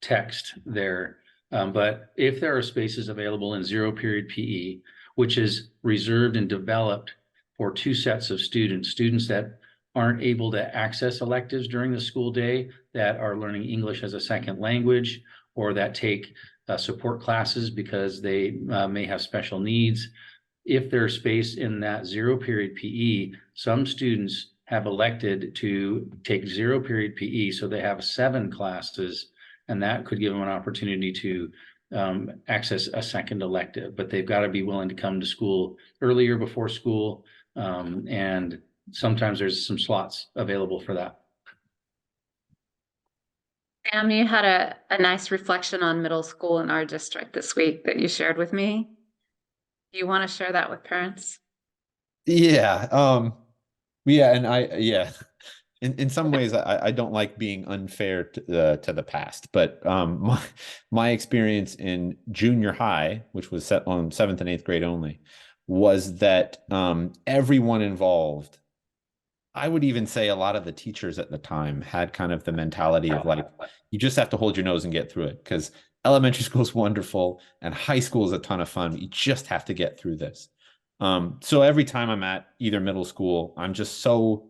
text there. But if there are spaces available in 0-period PE, which is reserved and developed for 2 sets of students that aren't able to access electives during the school day, that are learning English as a second language, or that take support classes because they may have special needs. If there's space in that 0-period PE, some students have elected to take 0-period PE, so they have 7 classes, and that could give them an opportunity to access a second elective. But they've got to be willing to come to school earlier before school, and sometimes there's some slots available for that. Sam, you had a nice reflection on middle school in our district this week that you shared with me. Do you want to share that with parents? Yeah. In some ways, I don't like being unfair to the past, but my experience in junior high, which was set on 7th and 8th grade only, was that everyone involved, I would even say a lot of the teachers at the time, had kind of the mentality of like, you just have to hold your nose and get through it, because elementary school is wonderful and high school is a ton of fun. You just have to get through this. So every time I'm at either middle school, I'm just so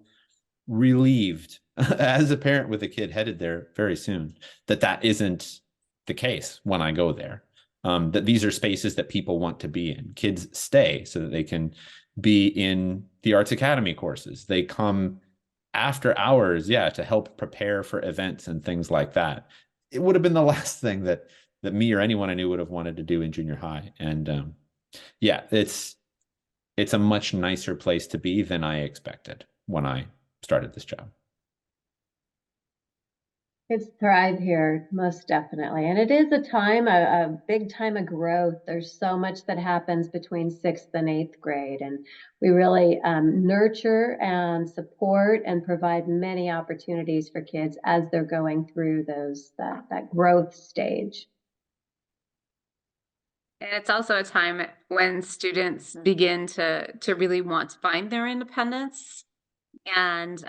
relieved as a parent with a kid headed there very soon that isn't the case when I go there. That these are spaces that people want to be in. Kids stay so that they can be in the Arts Academy courses. They come after hours, to help prepare for events and things like that. It would have been the last thing that me or anyone I knew would have wanted to do in junior high. And it's a much nicer place to be than I expected when I started this job. Kids thrive here, most definitely. And it is a big time of growth. There's so much that happens between 6th and 8th grade. And we really nurture and support and provide many opportunities for kids as they're going through that growth stage. And it's also a time when students begin to really want to find their independence. And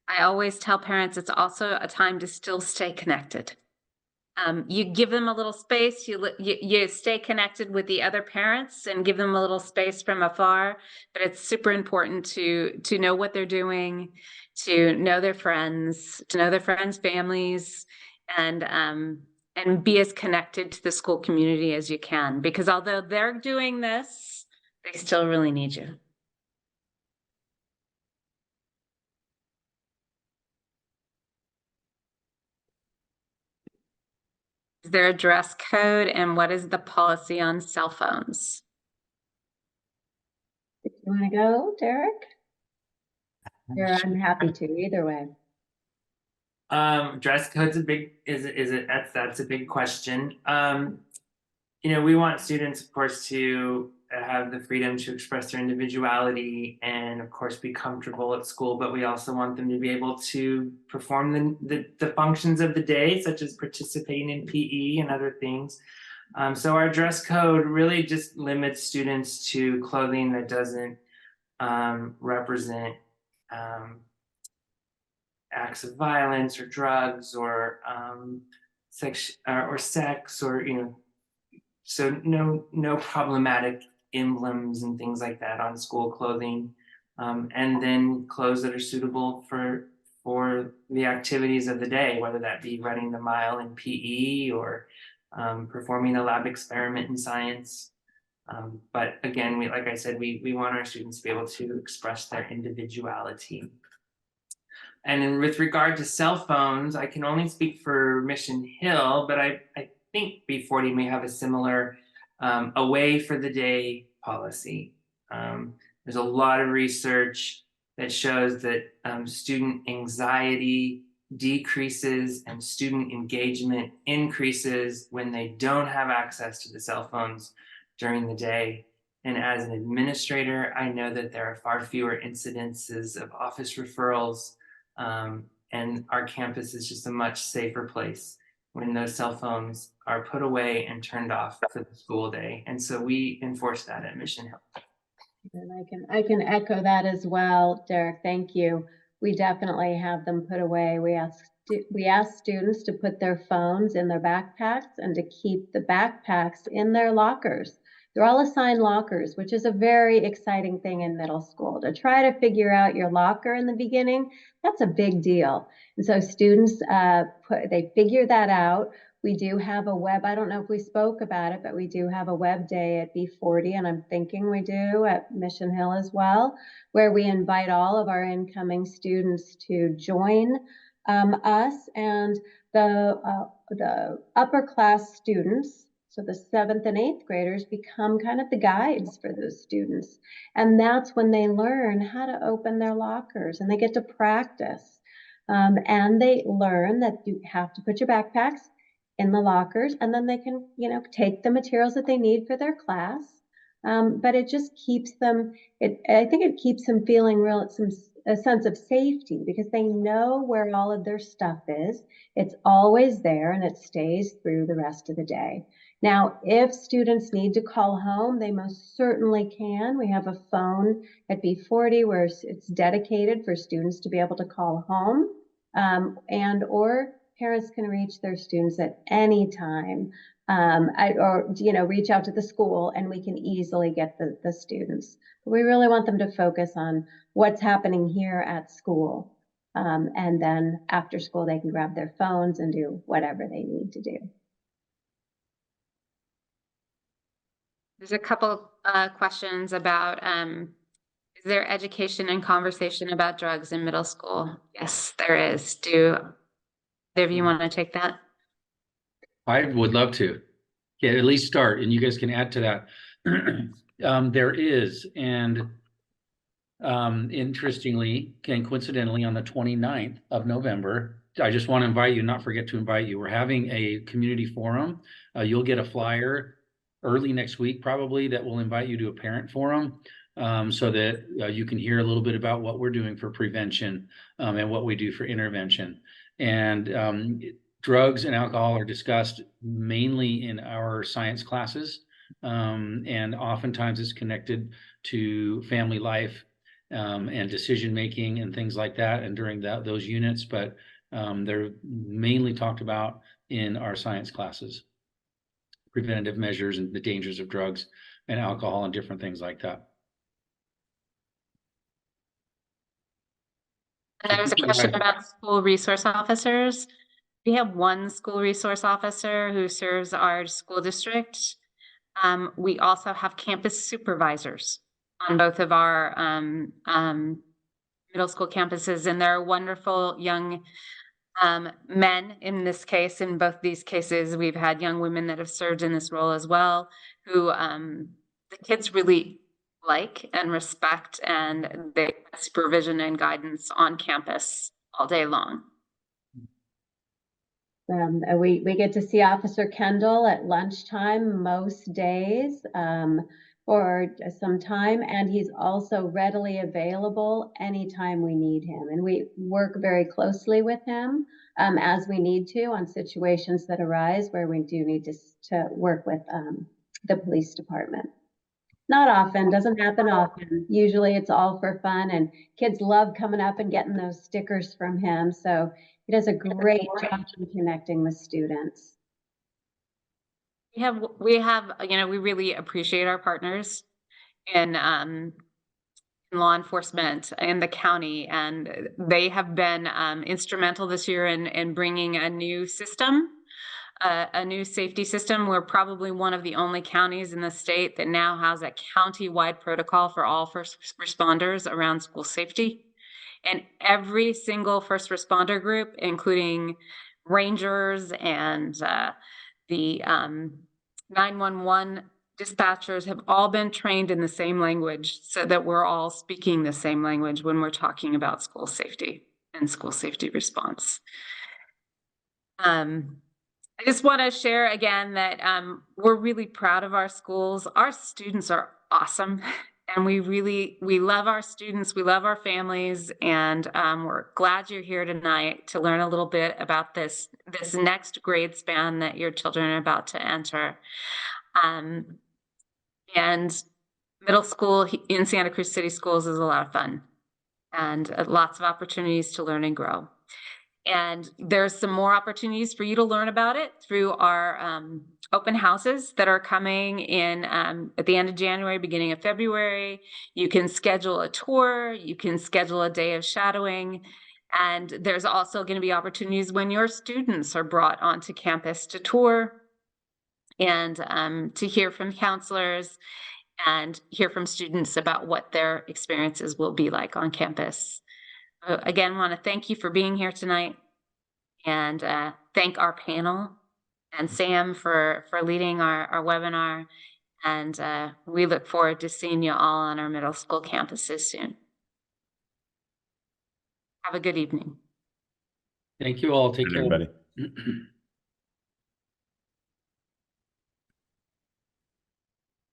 I always tell parents it's also a time to still stay connected. You give them a little space, you stay connected with the other parents and give them a little space from afar, but it's super important to know what they're doing, to know their friends, families, and be as connected to the school community as you can, because although they're doing this, they still really need you. Is there a dress code, and what is the policy on cell phones? If you want to go, Derek? I'm happy to, either way. Dress code's that's a big question. We want students, of course, to have the freedom to express their individuality and of course be comfortable at school, but we also want them to be able to perform the functions of the day, such as participating in PE and other things. So our dress code really just limits students to clothing that doesn't represent acts of violence or drugs or sex, or so no problematic emblems and things like that on school clothing, and then clothes that are suitable for the activities of the day, whether that be running the mile in PE or performing a lab experiment in science. But again, like I said, we want our students to be able to express their individuality. And with regard to cell phones, I can only speak for Mission Hill, but I think B40 may have a similar away for the day policy. There's a lot of research that shows that student anxiety decreases and student engagement increases when they don't have access to the cell phones during the day. And as an administrator, I know that there are far fewer incidences of office referrals, and our campus is just a much safer place when those cell phones are put away and turned off for the school day. And so we enforce that at Mission Hill. And I can echo that as well, Derek. Thank you. We definitely have them put away. We ask students to put their phones in their backpacks and to keep the backpacks in their lockers. They're all assigned lockers, which is a very exciting thing in middle school. To try to figure out your locker in the beginning, that's a big deal. And so students, they figure that out. We do have a web, I don't know if we spoke about it, but we do have a web day at B40, and I'm thinking we do at Mission Hill as well, where we invite all of our incoming students to join us, and the upper class students, so the 7th and 8th graders, become kind of the guides for those students. And that's when they learn how to open their lockers and they get to practice. And they learn that you have to put your backpacks in the lockers, and then they can, take the materials that they need for their class. But it just keeps them, I think it keeps them feeling a sense of safety, because they know where all of their stuff is. It's always there and it stays through the rest of the day. Now, if students need to call home, they most certainly can. We have a phone at B40 where it's dedicated for students to be able to call home, or parents can reach their students at any time, or reach out to the school, and we can easily get the students. But we really want them to focus on what's happening here at school, and then after school they can grab their phones and do whatever they need to do. There's a couple questions about is there education and conversation about drugs in middle school? Yes, there is. Do either of you want to take that? I would love to. Yeah, at least start, and you guys can add to that. There is, and interestingly and coincidentally, on the 29th of November, I just want to invite you, not forget to invite you. We're having a community forum. You'll get a flyer early next week, probably, that will invite you to a parent forum, so that you can hear a little bit about what we're doing for prevention, and what we do for intervention. And drugs and alcohol are discussed mainly in our science classes, and oftentimes it's connected to family life, and decision making and things like that, and during those units, but they're mainly talked about in our science classes, preventative measures and the dangers of drugs and alcohol and different things like that. And there was a question about school resource officers. We have one school resource officer who serves our school district. We also have campus supervisors on both of our middle school campuses, and they're wonderful young men. In this case, in both these cases, we've had young women that have served in this role as well, who the kids really like and respect, and they get supervision and guidance on campus all day long. We get to see Officer Kendall at lunchtime most days. for some time, and he's also readily available anytime we need him. And we work very closely with him as we need to on situations that arise where we do need to work with the police department. Not often, doesn't happen often. Usually it's all for fun, and kids love coming up and getting those stickers from him. So he does a great job in connecting with students. We have, you know, we really appreciate our partners in law enforcement in the county, and they have been instrumental this year in bringing a new system, a new safety system. We're probably one of the only counties in the state that now has a county-wide protocol for all first responders around school safety. And every single first responder group, including rangers and the 911 dispatchers, have all been trained in the same language so that we're all speaking the same language when we're talking about school safety and school safety response. I just want to share again that we're really proud of our schools. Our students are awesome, and we love our students, we love our families, and we're glad you're here tonight to learn a little bit about this next grade span that your children are about to enter. And middle school in Santa Cruz City Schools is a lot of fun, and lots of opportunities to learn and grow. And there's some more opportunities for you to learn about it through our open houses that are coming in at the end of January, beginning of February. You can schedule a tour, you can schedule a day of shadowing, and there's also going to be opportunities when your students are brought onto campus to tour and to hear from counselors and hear from students about what their experiences will be like on campus. Again, want to thank you for being here tonight, and thank our panel and Sam for leading our webinar. And we look forward to seeing you all on our middle school campuses soon. Have a good evening. Thank you all. Take care. Everybody.